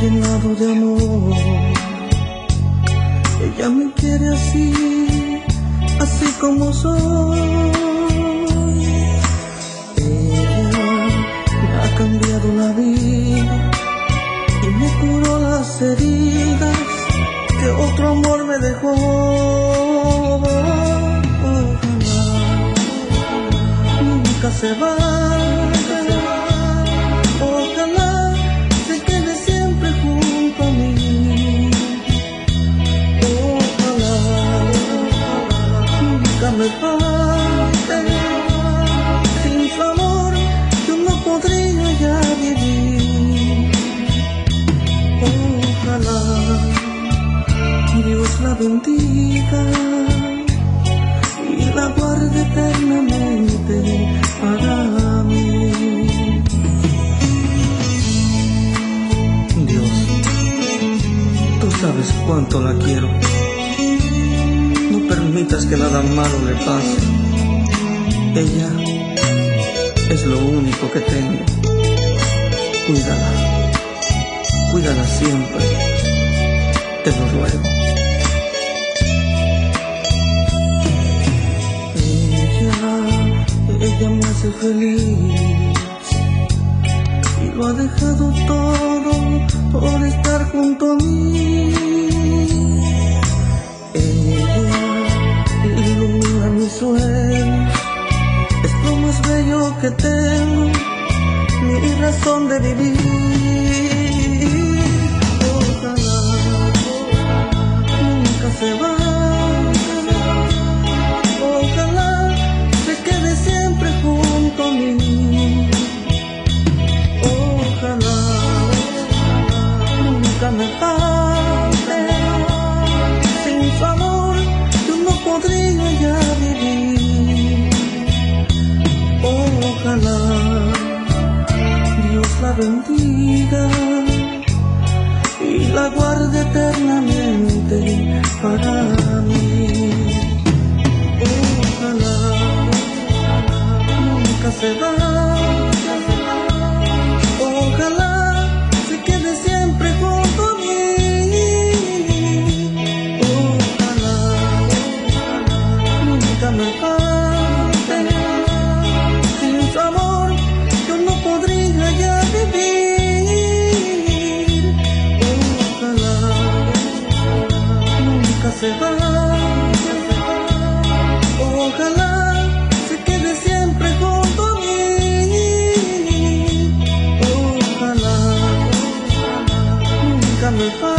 llenado de amor. Ella me quiere así, así como soy. Ella me ha cambiado la vida y me curó las heridas que otro amor me dejó. Ojalá nunca se vaya, ojalá se quede siempre junto a mí. Ojalá nunca me falte, sin su amor yo no podría ya vivir. Ojalá Dios la bendiga y la guarde eternamente para mí. Dios, tú sabes cuánto la quiero. No permitas que nada malo le pase. Ella es lo único que tengo. Cuídala, cuídala siempre, te lo ruego. Ella me hace feliz y lo ha dejado todo por estar junto a mí. Ella ilumina mis sueños, es lo más bello que tengo, mi razón de vivir. Ojalá nunca se vaya. Me falte, sin su amor yo no podría ya vivir. Ojalá Dios la bendiga y la guarde eternamente para mí. Ojalá nunca se vaya, ojalá se quede siempre junto a mí. Me falte, sin su amor yo no podría ya vivir. Ojalá nunca se vaya, ojalá se quede siempre junto a mí. Ojalá nunca me falte.